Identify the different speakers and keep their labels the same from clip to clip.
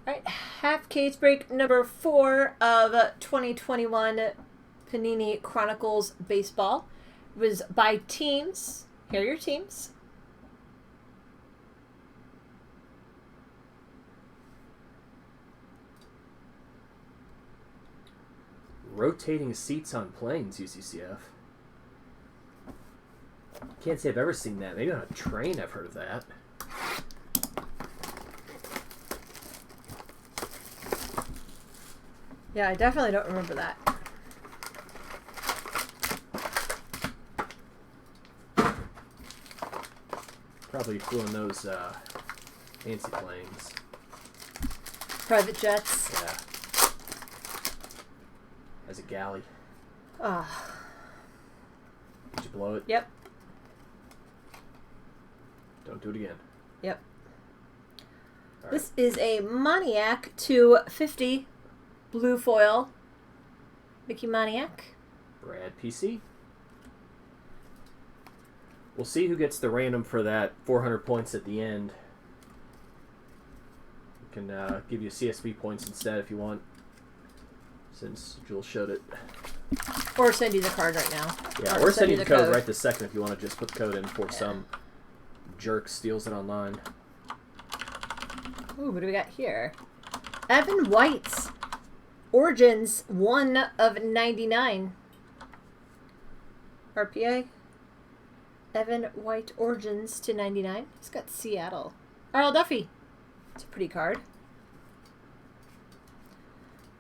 Speaker 1: Alright, half case break number 4 of 2021 Panini Chronicles Baseball. It was by teams. Here are your teams.
Speaker 2: Rotating seats on planes, UCCF. Can't say I've ever seen that. Maybe on a train I've heard of that.
Speaker 1: Yeah, I definitely don't remember that.
Speaker 2: Probably flew on those fancy planes.
Speaker 1: Private jets.
Speaker 2: Yeah. As a galley.
Speaker 1: Ah.
Speaker 2: Did you blow it?
Speaker 1: Yep.
Speaker 2: Don't do it again.
Speaker 1: Yep.
Speaker 2: All
Speaker 1: This is a Maniac 250 blue foil. Mickey Maniac.
Speaker 2: Brad PC. We'll see who gets the random for that 400 points at the end. We can give you CSV points instead if you want, since Jules showed it.
Speaker 1: Or send you the card right now.
Speaker 2: Yeah, or send you the code right this second if you want to just put the code in before some jerk steals it online.
Speaker 1: Ooh, what do we got here? Evan White's Origins 1 of 99. RPA. Evan White Origins to 99. He's got Seattle. Earl Duffy. It's a pretty card.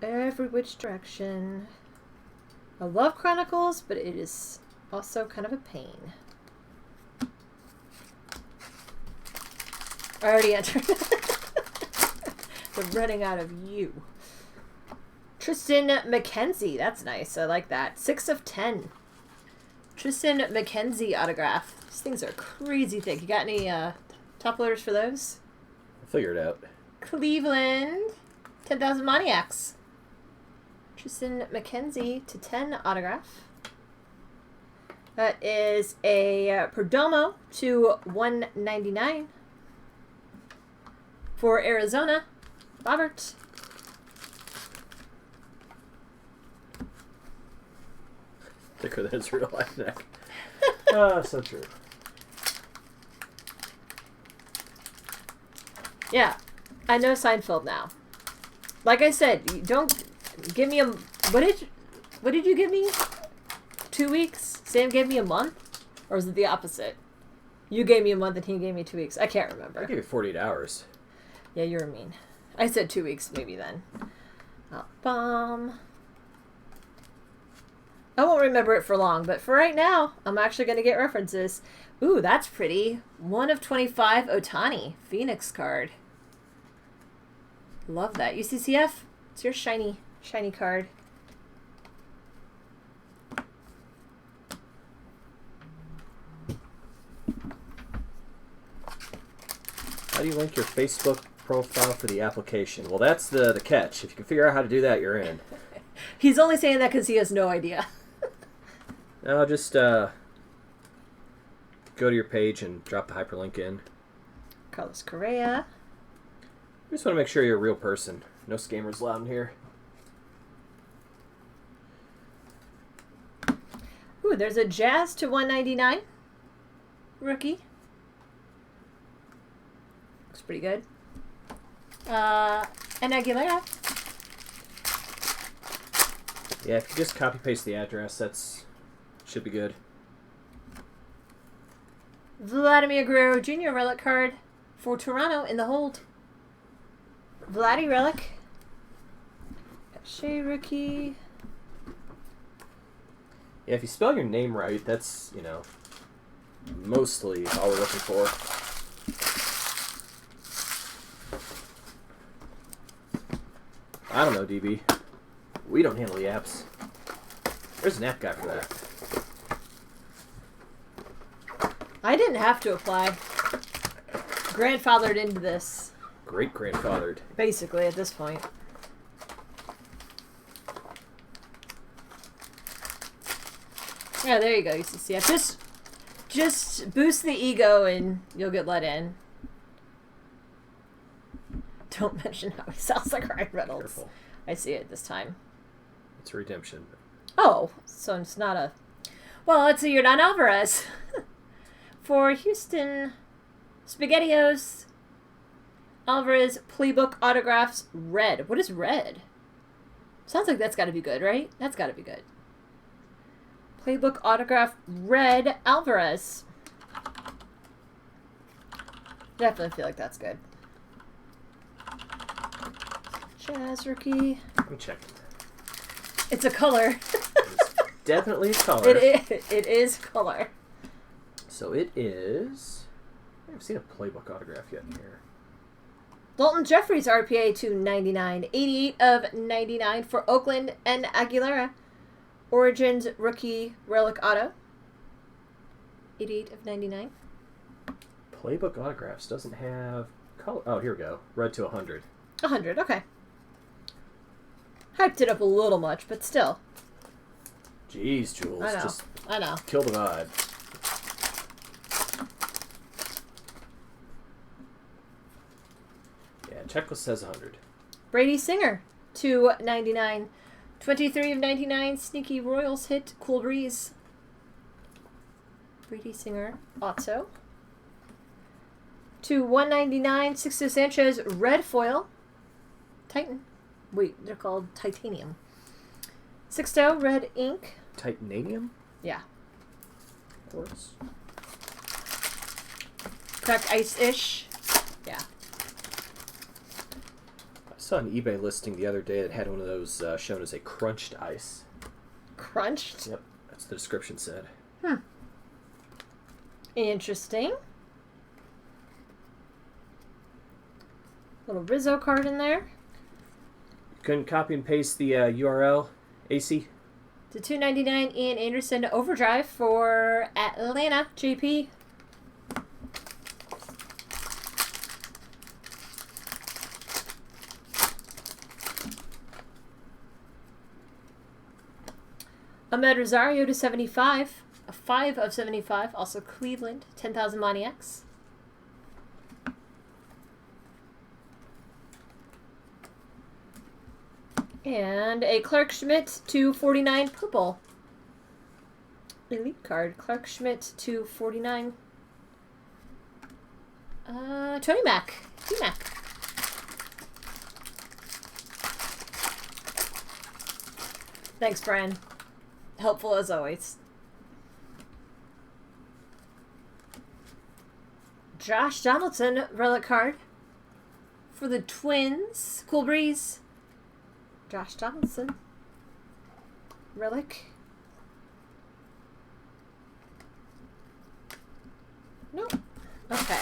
Speaker 1: Every which direction. I love Chronicles, but it is also kind of a pain. I already entered. They're running out of you. Tristan McKenzie. That's nice. I like that. 6 of 10. Tristan McKenzie autograph. These things are crazy thick. You got any top loaders for those?
Speaker 2: I'll figure it out.
Speaker 1: Cleveland. 10,000 Maniacs. Tristan McKenzie to 10 autograph. That is a Perdomo to 199. For Arizona, Robert.
Speaker 2: Thicker than his real life neck. So true.
Speaker 1: Yeah, I know Seinfeld now. Like I said, you don't give me a. What did you give me? 2 weeks. Sam gave me a month, or was it the opposite? You gave me a month and he gave me 2 weeks. I can't remember.
Speaker 2: I gave you 48 hours.
Speaker 1: Yeah, you're mean. I said 2 weeks, maybe then. Bomb. I won't remember it for long, but for right now, I'm actually going to get references. Ooh, that's pretty. 1 of 25 Ohtani. Phoenix card. Love that. UCCF, it's your shiny card.
Speaker 2: How do you link your Facebook profile for the application? Well, that's the catch. If you can figure out how to do that, you're in.
Speaker 1: He's only saying that because he has no idea.
Speaker 2: No, just go to your page and drop the hyperlink in.
Speaker 1: Carlos Correa.
Speaker 2: I just want to make sure you're a real person. No scammers allowed in here.
Speaker 1: Ooh, there's a Jazz to 199. Rookie. Looks pretty good. And Aguilera.
Speaker 2: Yeah, if you just copy paste the address, that's should be good.
Speaker 1: Vladimir Guerrero Jr. relic card for Toronto in the hold. Vladdy relic. Shea rookie.
Speaker 2: Yeah, if you spell your name right, that's, you know, mostly all we're looking for. I don't know, DB. We don't handle the apps. There's an app guy for that.
Speaker 1: I didn't have to apply. Grandfathered into this.
Speaker 2: Great grandfathered.
Speaker 1: Basically, at this point. Yeah, there you go, UCCF. Just boost the ego and you'll get let in. Don't mention how he sounds like Ryan Reynolds.
Speaker 2: Careful.
Speaker 1: I see it this time.
Speaker 2: It's a redemption.
Speaker 1: Oh, so it's not a... Well, it's a Yordan Alvarez. For Houston, SpaghettiOs, Alvarez, playbook autographs, red. What is red? Sounds like that's got to be good, right? That's got to be good. Playbook autograph, red, Alvarez. Definitely feel like that's good. Jazz rookie.
Speaker 2: I'm checking.
Speaker 1: It's a color.
Speaker 2: It's definitely a color.
Speaker 1: It is color.
Speaker 2: So it is... I haven't seen a playbook autograph yet in here.
Speaker 1: Dalton Jeffries RPA to 99. 88 of 99 for Oakland and Aguilera. Origins rookie relic auto. 88 of 99.
Speaker 2: Playbook autographs doesn't have color. Oh, here we go. Red to 100.
Speaker 1: 100, okay. Hyped it up a little much, but still.
Speaker 2: Jeez, Jules.
Speaker 1: I know.
Speaker 2: Just
Speaker 1: I know.
Speaker 2: kill the vibe. Yeah, checklist says 100.
Speaker 1: Brady Singer to 99. 23 of 99. Sneaky Royals hit. Cool Breeze. Brady Singer auto. To 199. Sixto Sanchez red foil. Titan. Wait, they're called titanium. Sixto red ink.
Speaker 2: Titanium?
Speaker 1: Yeah.
Speaker 2: Of course.
Speaker 1: Cracked ice-ish. Yeah.
Speaker 2: I saw an eBay listing the other day that had one of those shown as a crunched ice.
Speaker 1: Crunched?
Speaker 2: Yep, that's what the description said.
Speaker 1: Interesting. Little Rizzo card in there.
Speaker 2: You couldn't copy and paste the URL, AC?
Speaker 1: To 299 Ian Anderson overdrive for Atlanta, JP. Ahmed Rosario to 75. A 5 of 75. Also Cleveland. 10,000 Moniacs. And a Clark Schmidt to 49 purple. Elite card. Clark Schmidt to 49. Tony Mac. T-Mac. Thanks, Brian. Helpful as always. Josh Donaldson relic card for the Twins. Cool Breeze. Josh Donaldson. Relic. Nope. Okay.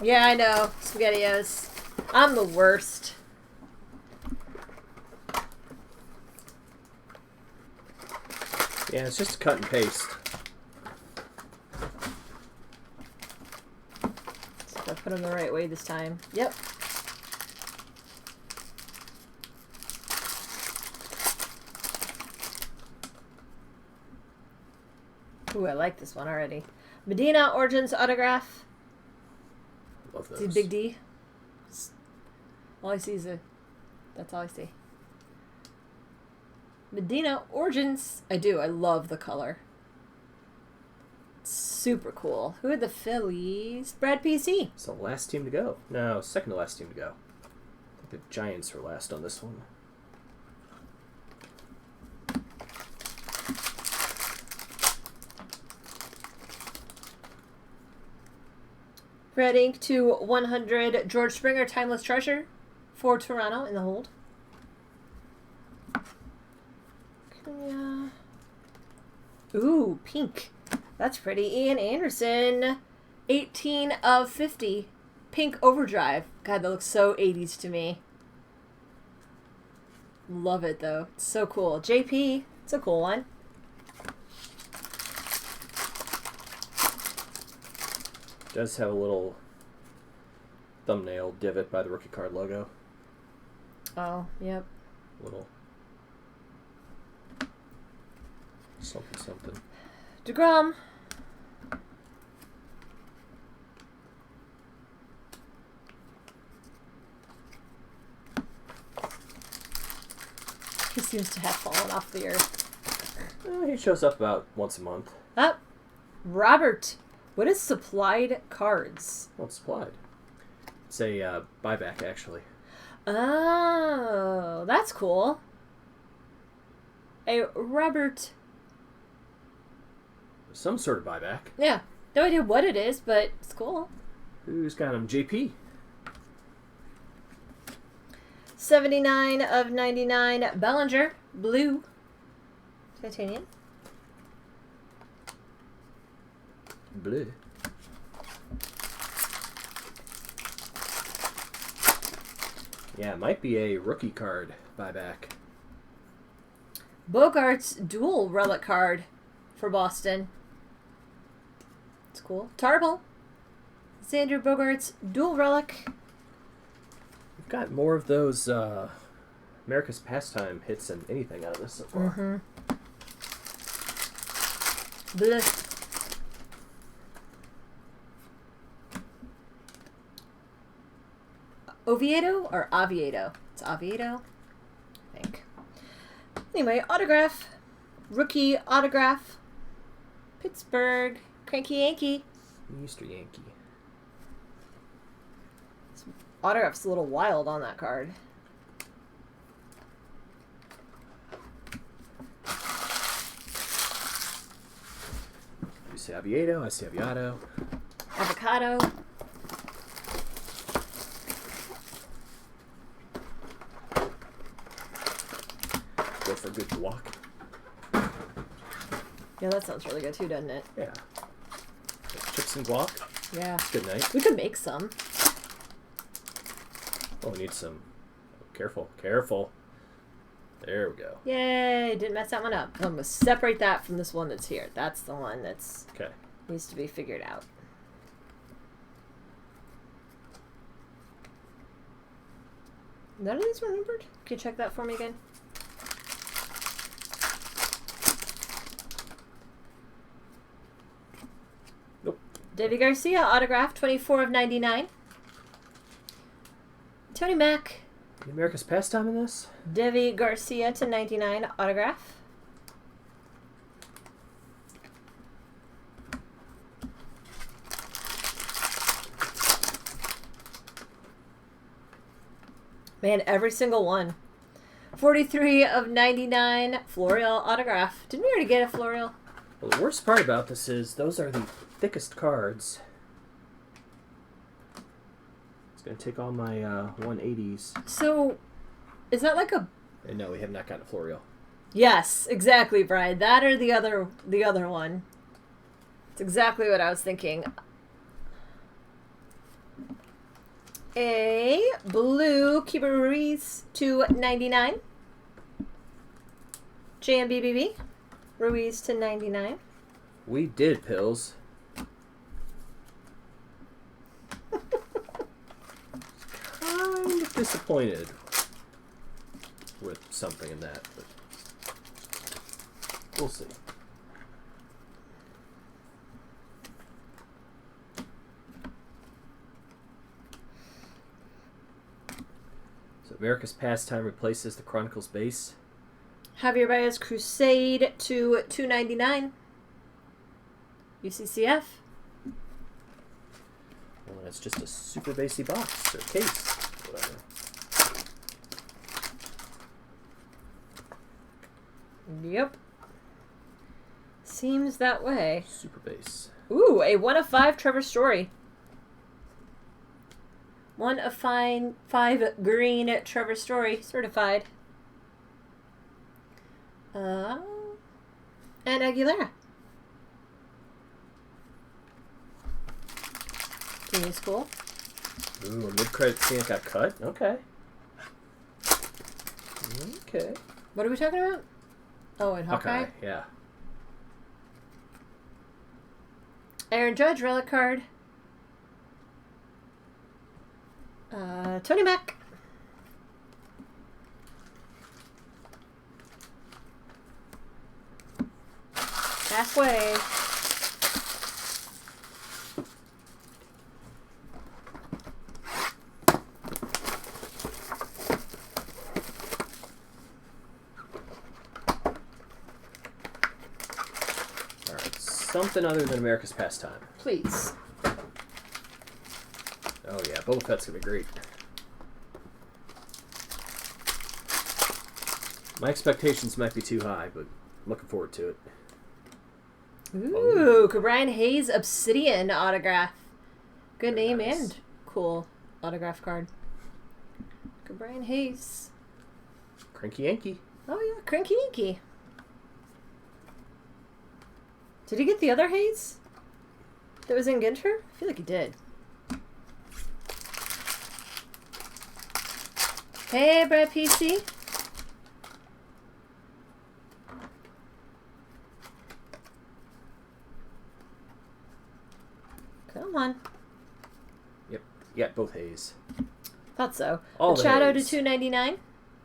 Speaker 1: Yeah, I know. SpaghettiOs. I'm the worst.
Speaker 2: Yeah, it's just a cut and paste.
Speaker 1: So I put them the right way this time. Yep. Ooh, I like this one already. Medina Origins autograph.
Speaker 2: Love those.
Speaker 1: See Big D? All I see is a... That's all I see. Medina Origins. I do. I love the color. Super cool. Who are the Phillies? Brad PC.
Speaker 2: It's the last team to go. No, second to last team to go. I think the Giants were last on this one.
Speaker 1: Red ink to 100. George Springer, Timeless Treasure for Toronto in the hold. Ooh, pink. That's pretty. Ian Anderson, 18 of 50. Pink Overdrive. God, that looks so 80s to me. Love it, though. It's so cool. JP. It's a cool one.
Speaker 2: Does have a little thumbnail divot by the rookie card logo.
Speaker 1: Oh, yep.
Speaker 2: Little something something.
Speaker 1: DeGrom. He seems to have fallen off the earth.
Speaker 2: He shows up about once a month.
Speaker 1: Oh, Robert. What is supplied cards?
Speaker 2: Well, it's supplied. It's a buyback, actually.
Speaker 1: Oh, that's cool. A Robert.
Speaker 2: Some sort of buyback.
Speaker 1: Yeah. No idea what it is, but it's cool.
Speaker 2: Who's got him? JP.
Speaker 1: 79 of 99. Bellinger. Blue. Titanium.
Speaker 2: Blue. Yeah, it might be a rookie card buyback.
Speaker 1: Bogart's dual relic card for Boston. It's cool. Tarble. Xander Bogart's dual relic.
Speaker 2: We've got more of those America's Pastime hits than anything out of this so far.
Speaker 1: Mm-hmm. Bleh. Oviedo or Oviedo? It's Oviedo, I think. Anyway, autograph. Rookie autograph. Pittsburgh. Cranky Yankee.
Speaker 2: Easter Yankee.
Speaker 1: This autograph's a little wild on that card.
Speaker 2: You say Oviedo, I say Oviedo.
Speaker 1: Avocado.
Speaker 2: Go for a good guac.
Speaker 1: Yeah, that sounds really good too, doesn't it?
Speaker 2: Yeah. Chips and guac.
Speaker 1: Yeah.
Speaker 2: Good night.
Speaker 1: We could make some.
Speaker 2: Oh, we need some. Careful, careful. There we go.
Speaker 1: Yay! Didn't mess that one up. I'm gonna separate that from this one that's here. That's the one that's
Speaker 2: Okay.
Speaker 1: needs to be figured out. None of these were numbered? Can you check that for me again?
Speaker 2: Nope.
Speaker 1: David Garcia, autograph, 24 of 99. Tony Mack.
Speaker 2: America's Pastime in this?
Speaker 1: Devi Garcia to 99, autograph. Man, every single one. 43 of 99, Florial autograph. Didn't we already get a Florial?
Speaker 2: Well, the worst part about this is those are the thickest cards. It's going to take all my 180s.
Speaker 1: So, is that like a...
Speaker 2: And no, we have not gotten a Florio.
Speaker 1: Yes, exactly, Brian. That or the other one. It's exactly what I was thinking. A blue Keeper Ruiz to 99. JMBBB. Ruiz to 99.
Speaker 2: We did, Pills. Kind of disappointed with something in that, but we'll see. So America's Pastime replaces the Chronicles base.
Speaker 1: Javier Baez Crusade to 299. UCCF.
Speaker 2: Well, that's just a super basey box or case, whatever.
Speaker 1: Yep. Seems that way.
Speaker 2: Super base.
Speaker 1: Ooh, a 1 of 5 Trevor Story. 1 of 5 green Trevor Story certified. And Aguilera. Pretty cool.
Speaker 2: Ooh, a mid-credit scene got cut? Okay. Okay.
Speaker 1: What are we talking about? Oh, and Hawkeye?
Speaker 2: Yeah.
Speaker 1: Aaron Judge, relic card. Tony Mack. Halfway.
Speaker 2: something other than America's Pastime.
Speaker 1: Please.
Speaker 2: Oh yeah, Boba Fett's gonna be great. My expectations might be too high, but I'm looking forward to it.
Speaker 1: Ooh, Brian Hayes Obsidian autograph. Good
Speaker 2: Very
Speaker 1: name
Speaker 2: nice.
Speaker 1: and cool autograph card. Brian Hayes.
Speaker 2: Cranky Yankee.
Speaker 1: Oh yeah, Cranky Yankee. Did he get the other Hayes that was in Ginter? I feel like he did. Hey, Brad PC. Come on.
Speaker 2: Yep, you got both Hayes.
Speaker 1: Thought so.
Speaker 2: All the
Speaker 1: Machado to
Speaker 2: Hayes.
Speaker 1: $2.99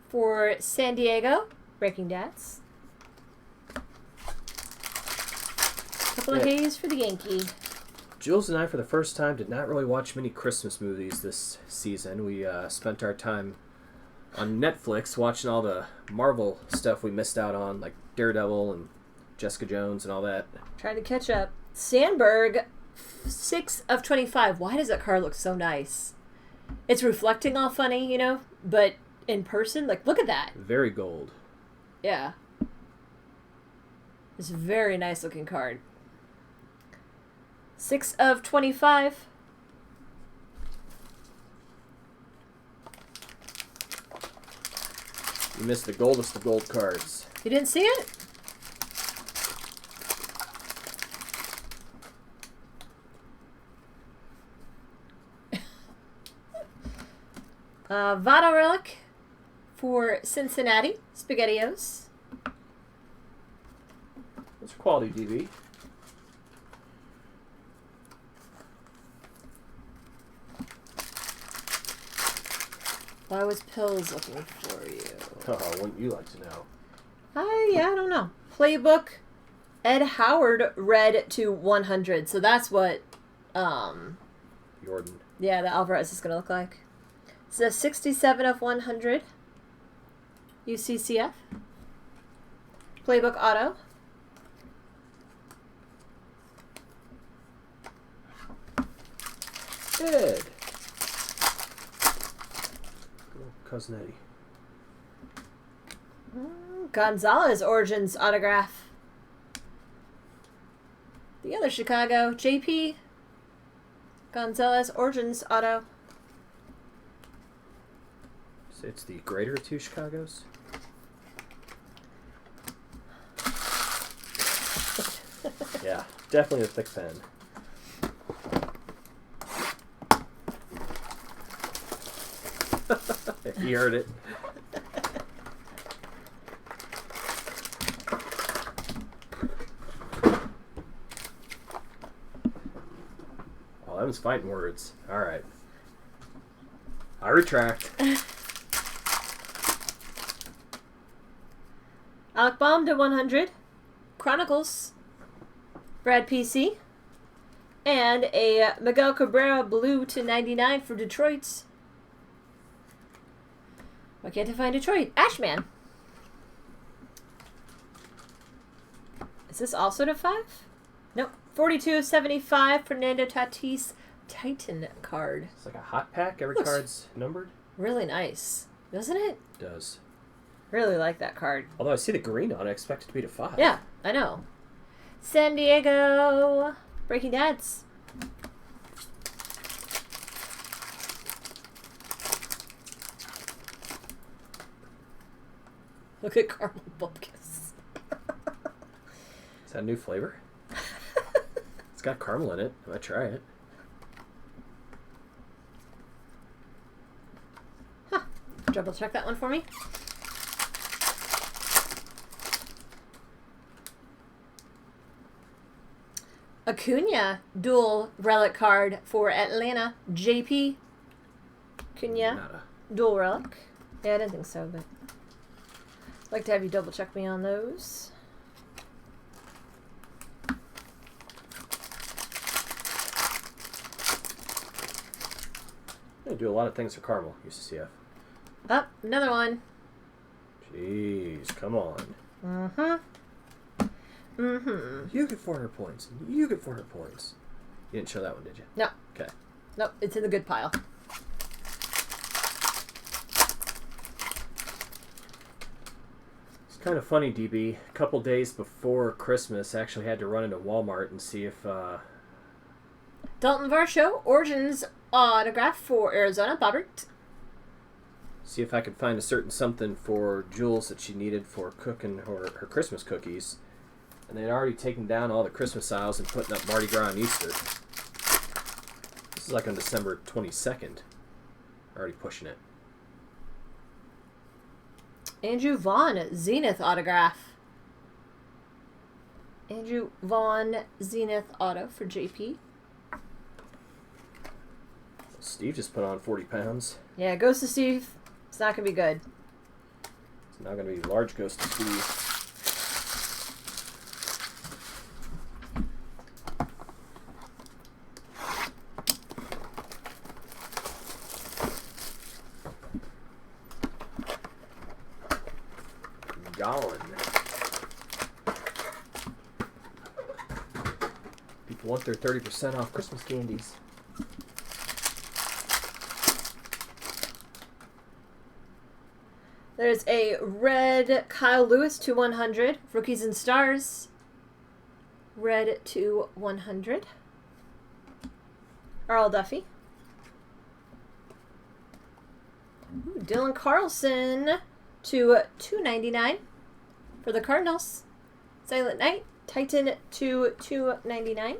Speaker 1: for San Diego. Breaking Dads. Couple of Hayes for the Yankee.
Speaker 2: Jules and I, for the first time, did not really watch many Christmas movies this season. We spent our time on Netflix watching all the Marvel stuff we missed out on, like Daredevil and Jessica Jones and all that.
Speaker 1: Trying to catch up. Sandberg, 6 of 25. Why does that card look so nice? It's reflecting all funny, you know, but in person, like, look at that.
Speaker 2: Very gold.
Speaker 1: Yeah. It's a very nice looking card. 6 of 25.
Speaker 2: You missed the goldest of gold cards.
Speaker 1: You didn't see it? Votto Relic for Cincinnati. SpaghettiOs.
Speaker 2: It's a quality DB.
Speaker 1: Why was Pills looking for you?
Speaker 2: Oh, wouldn't you like to know?
Speaker 1: Yeah, I don't know. Playbook. Ed Howard red to 100. So that's what,
Speaker 2: Jordan.
Speaker 1: yeah, the Alvarez is going to look like. It's a 67 of 100. UCCF. Playbook auto.
Speaker 2: Ed. Cousin Eddie.
Speaker 1: Gonzalez Origins autograph. The other Chicago. JP. Gonzalez Origins auto.
Speaker 2: So it's the greater of two Chicagos. Yeah, definitely a thick pen. You heard it. Oh, that was fighting words. All right. I retract.
Speaker 1: Alec Baum to 100. Chronicles. Brad PC. And a Miguel Cabrera blue to 99 for Detroit. Why can't I find Detroit? Ashman. Is this also to 5? Nope. 42 of 75. Fernando Tatis Titan card.
Speaker 2: It's like a hot pack. Every
Speaker 1: Looks
Speaker 2: card's numbered.
Speaker 1: really nice. Doesn't it?
Speaker 2: It does.
Speaker 1: Really like that card.
Speaker 2: Although I see the green on it, I expect it to be to 5.
Speaker 1: Yeah, I know. San Diego. Breaking Dads. Look at caramel bupkis.
Speaker 2: Is that a new flavor? It's got caramel in it. I might try it.
Speaker 1: Huh. Double check that one for me. Acuna dual relic card for Atlanta. JP. Acuna
Speaker 2: Nada.
Speaker 1: dual relic. Yeah, I didn't think so, but I'd like to have you double check me on those.
Speaker 2: They do a lot of things for caramel, UCCF.
Speaker 1: Up, another one.
Speaker 2: Jeez, come on.
Speaker 1: Mm-hmm. Mm-hmm.
Speaker 2: You get 400 points. You get 400 points. You didn't show that one, did you?
Speaker 1: No.
Speaker 2: Okay.
Speaker 1: Nope, it's in the good pile.
Speaker 2: It's kind of funny, DB. A couple days before Christmas, I actually had to run into Walmart and see if...
Speaker 1: Dalton Varsho, Origins autograph for Arizona, Bobbert.
Speaker 2: see if I could find a certain something for Jules that she needed for cooking her Christmas cookies. And they'd already taken down all the Christmas aisles and putting up Mardi Gras and Easter. This is like on December 22nd. Already pushing it.
Speaker 1: Andrew Vaughn, Zenith autograph. Andrew Vaughn, Zenith auto for JP.
Speaker 2: Steve just put on 40 pounds.
Speaker 1: Yeah, Ghost of Steve. It's not going to be good.
Speaker 2: It's not going to be large Ghost of Steve. Gone. People want their 30% off Christmas candies.
Speaker 1: There's a red Kyle Lewis to 100. Rookies and Stars. Red to 100. Earl Duffy. Ooh, Dylan Carlson to 299 for the Cardinals. Silent Knight. Titan to 299.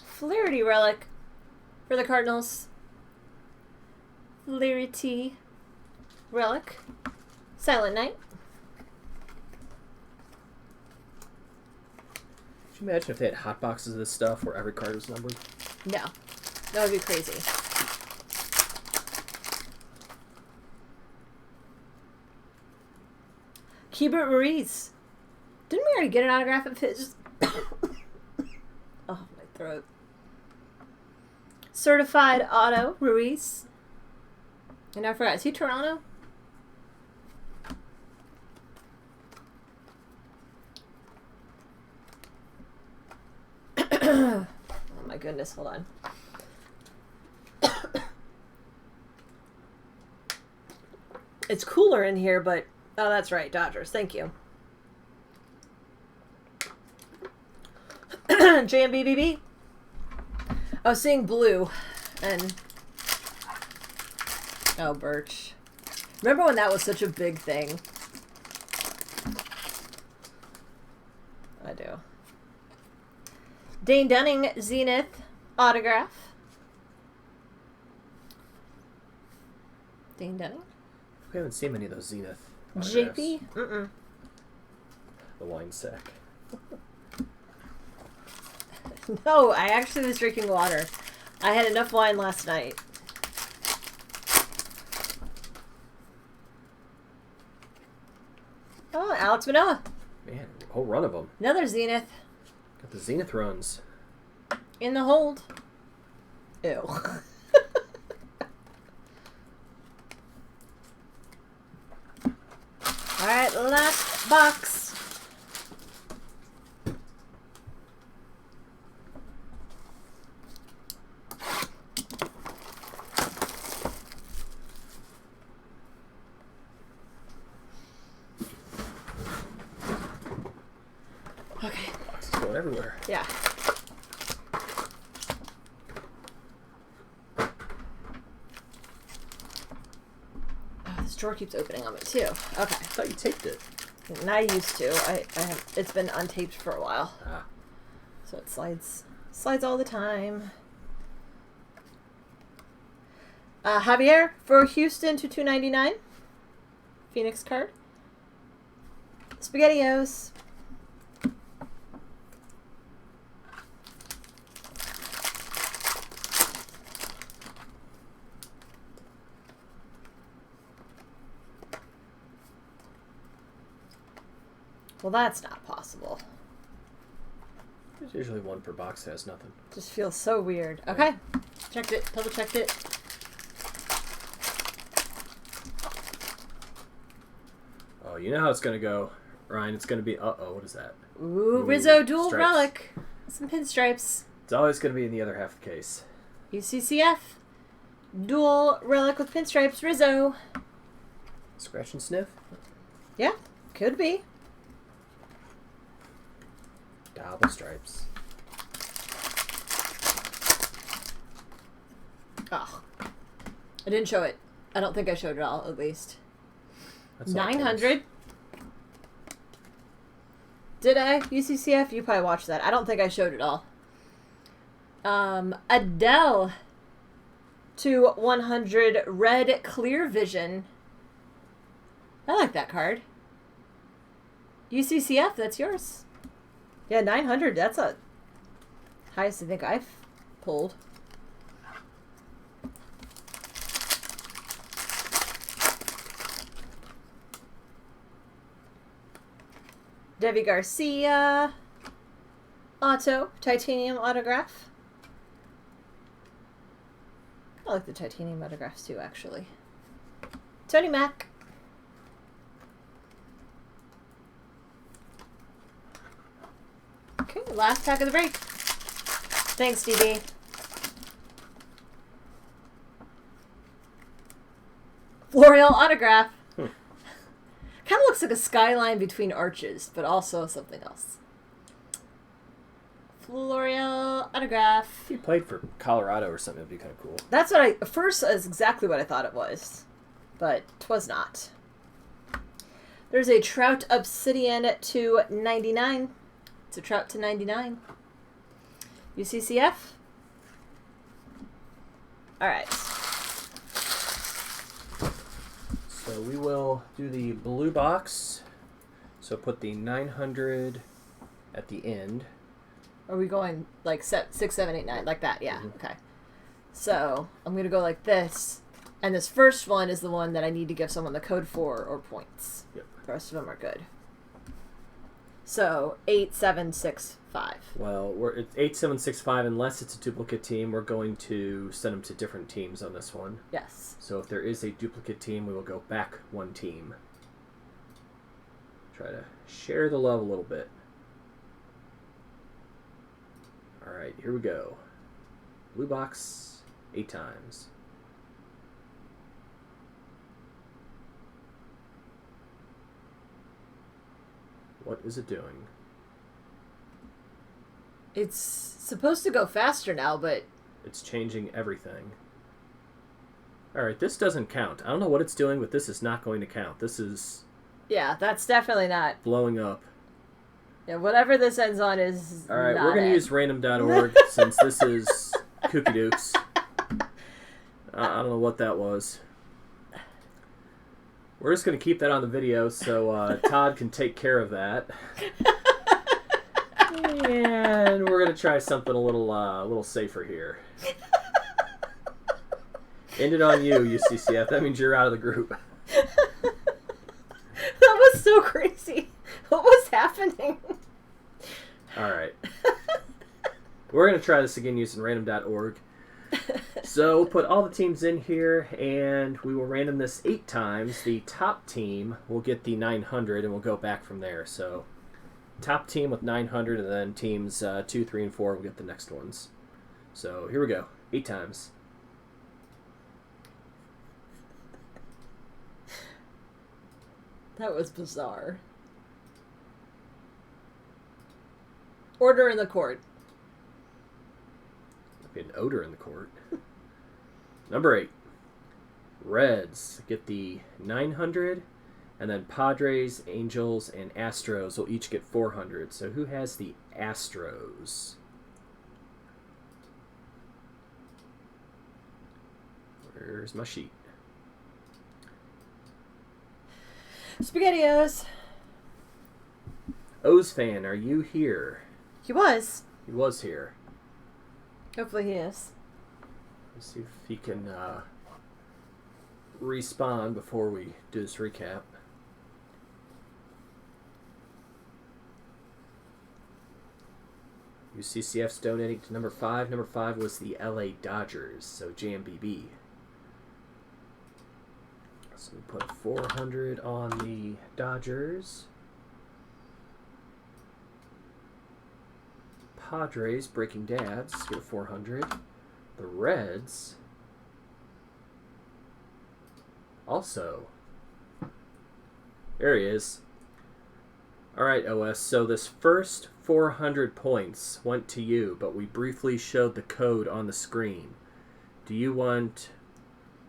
Speaker 1: Flaherty relic for the Cardinals. Flaherty relic. Silent Night.
Speaker 2: Could you imagine if they had hot boxes of this stuff where every card was numbered?
Speaker 1: No. That would be crazy. Keibert Ruiz. Didn't we already get an autograph of his? Oh, my throat. Certified auto, Ruiz. And I forgot, is he Toronto? Oh my goodness, hold on. It's cooler in here, but... Oh, that's right, Dodgers. Thank you. JMBBB. I was seeing blue, and... Oh, Birch. Remember when that was such a big thing? I do. Dane Dunning, Zenith, autograph. Dane Dunning.
Speaker 2: We haven't seen many of those Zenith autographs.
Speaker 1: JP? Mm-mm.
Speaker 2: The wine sack.
Speaker 1: No, I actually was drinking water. I had enough wine last night. Oh, Alex Manoah.
Speaker 2: Man, a whole run of them.
Speaker 1: Another Zenith.
Speaker 2: Got the Zenith runs.
Speaker 1: In the hold. Ew. Alright, last box. Okay.
Speaker 2: Boxes going everywhere.
Speaker 1: Yeah. Oh, this drawer keeps opening on me too. Okay.
Speaker 2: I thought you taped it.
Speaker 1: And I used to. I have. It's been untaped for a while,
Speaker 2: Ah.
Speaker 1: so it slides all the time. Javier for Houston to 299. Phoenix card. SpaghettiOs. Well, that's not possible.
Speaker 2: There's usually one per box that has nothing.
Speaker 1: Just feels so weird. Okay. Checked it. Double checked it.
Speaker 2: Oh, you know how it's going to go, Ryan. It's going to be... Uh-oh, what is that?
Speaker 1: Ooh, Rizzo dual
Speaker 2: stripes.
Speaker 1: relic. Some pinstripes.
Speaker 2: It's always going to be in the other half of the case.
Speaker 1: UCCF. Dual relic with pinstripes. Rizzo.
Speaker 2: Scratch and sniff?
Speaker 1: Yeah, could be.
Speaker 2: Double stripes.
Speaker 1: Oh. I didn't show it. I don't think I showed it all, at least.
Speaker 2: That's
Speaker 1: 900. Did I? UCCF? You probably watched that. I don't think I showed it all. Adele to 100 red clear vision. I like that card. UCCF, that's yours. Yeah, 900. That's the highest I think I've pulled. Debbie Garcia. Auto. Titanium autograph. I like the titanium autographs too, actually. Tony Mac. Okay, last pack of the break. Thanks, DB. L'Oreal autograph. Kind of looks like a skyline between arches, but also something else. L'Oreal autograph.
Speaker 2: If he played for Colorado or something, it'd be kind of cool.
Speaker 1: That's what at first is exactly what I thought it was, but 'twas not. There's a Trout Obsidian to 99. It's a Trout to 99. UCCF. All right.
Speaker 2: So we will do the blue box. So put the 900 at the end.
Speaker 1: Are we going like 6, 7, 8, 9 like that? Yeah. Mm-hmm. Okay. So I'm gonna go like this, and this first one is the one that I need to give someone the code for or points.
Speaker 2: Yep.
Speaker 1: The rest of them are good. So 8, 7, 6, 5.
Speaker 2: Well, it's 8, 7, 6, 5. Unless it's a duplicate team, we're going to send them to different teams on this one.
Speaker 1: Yes.
Speaker 2: So if there is a duplicate team, we will go back one team. Try to share the love a little bit. All right, here we go. Blue box, 8 times. What is it doing?
Speaker 1: It's supposed to go faster now, but...
Speaker 2: It's changing everything. Alright, this doesn't count. I don't know what it's doing, but this is not going to count. This is...
Speaker 1: Yeah, that's definitely not...
Speaker 2: blowing up.
Speaker 1: Yeah, whatever this ends on is
Speaker 2: Alright,
Speaker 1: not
Speaker 2: we're going to
Speaker 1: it.
Speaker 2: use random.org since this is Kooky Dukes. I don't know what that was. We're just going to keep that on the video so Todd can take care of that. And we're going to try something a little safer here. End it on you, UCCF. That means you're out of the group.
Speaker 1: That was so crazy. What was happening?
Speaker 2: Alright. We're going to try this again using random.org. So we'll put all the teams in here, and we will random this 8 times. The top team will get the 900, and we'll go back from there. So top team with 900, and then teams 2, 3, and 4 will get the next ones. So here we go. 8 times.
Speaker 1: That was bizarre. Order in the court.
Speaker 2: There'll be an odor in the court. Number 8. Reds get the 900, and then Padres, Angels, and Astros will each get 400. So who has the Astros? Where's my sheet?
Speaker 1: SpaghettiOs.
Speaker 2: O's fan, are you here?
Speaker 1: He was.
Speaker 2: He was here.
Speaker 1: Hopefully he is.
Speaker 2: Let's see if he can respawn before we do this recap. UCCF's donating to number 5. Number 5 was the LA Dodgers, so JMBB. So we put 400 on the Dodgers. Padres, Breaking Dads, get a 400. The Reds, also. There he is. Alright, OS, so this first 400 points went to you, but we briefly showed the code on the screen. Do you want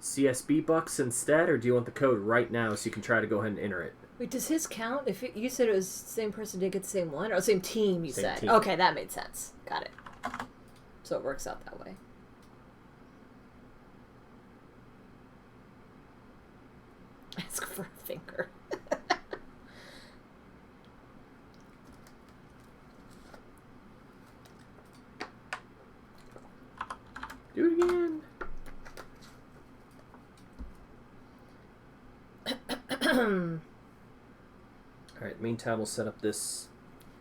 Speaker 2: CSB bucks instead, or do you want the code right now so you can try to go ahead and enter it?
Speaker 1: Wait, does his count? If you said it was the same person did get the same one? Or same team, you said?
Speaker 2: Team.
Speaker 1: Okay, that made sense. Got it. So it works out that way. Ask for a finger.
Speaker 2: Do it again. Alright, meantime, we'll set up this.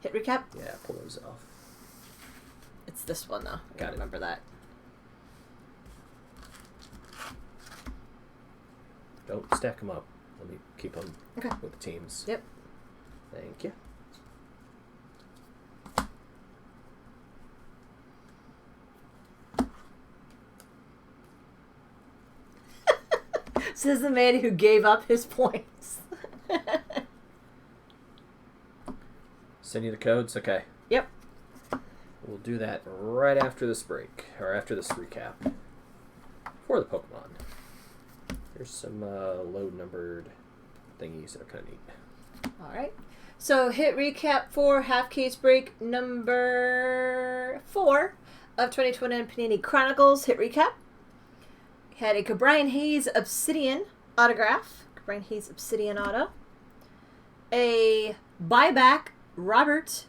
Speaker 1: Hit recap?
Speaker 2: Yeah, pull those off.
Speaker 1: It's this one, though. I
Speaker 2: Got it.
Speaker 1: remember that.
Speaker 2: Don't stack them up. Let me keep them
Speaker 1: Okay.
Speaker 2: with the teams.
Speaker 1: Yep.
Speaker 2: Thank you.
Speaker 1: Says the man who gave up his points.
Speaker 2: Send you the codes? Okay.
Speaker 1: Yep.
Speaker 2: We'll do that right after this break, or after this recap. For the Pokemon. Here's some low-numbered thingies that are kind of neat.
Speaker 1: Alright. So, hit recap for half case break number 4 of 2020 Panini Chronicles. Hit recap. Had a Brian Hayes Obsidian autograph. Brian Hayes Obsidian auto. A buyback Robert.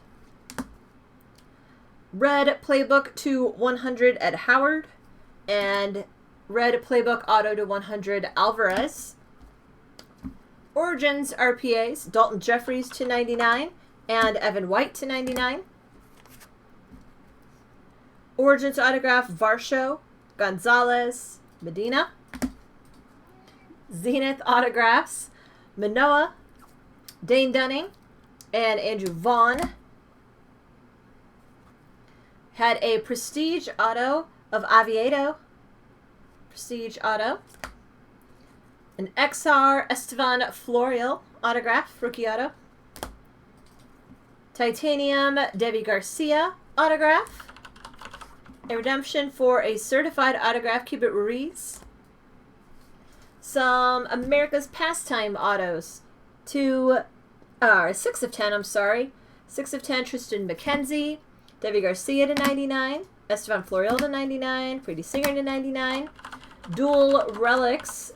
Speaker 1: Red Playbook to 100 Ed Howard. And Red Playbook auto to 100 Alvarez. Origins RPAs Dalton Jeffries to 99 and Evan White to 99. Origins autograph Varsho, Gonzalez, Medina. Zenith autographs Manoa, Dane Dunning, and Andrew Vaughn. Had a Prestige auto of Oviedo. Prestige auto. An XR Estevan Florial autograph, rookie auto. Titanium Debbie Garcia autograph. A redemption for a certified autograph, Cubit Ruiz. Some America's Pastime autos. 6 of 10, I'm sorry. 6 of 10, Tristan McKenzie. Debbie Garcia to 99. Estevan Florial to 99. Pretty Singer to 99. Dual relics,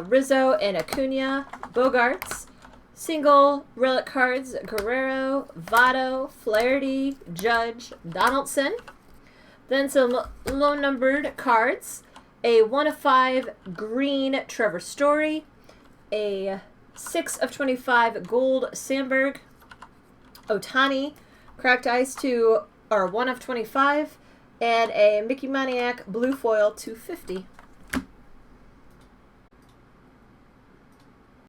Speaker 1: Rizzo and Acuna. Bogarts. Single relic cards, Guerrero, Votto, Flaherty, Judge, Donaldson. Then some low-numbered cards. A 1 of 5 green Trevor Story. A 6 of 25 gold Sandberg. Otani, cracked ice to our 1 of 25. And a Mickey Maniac blue foil 250.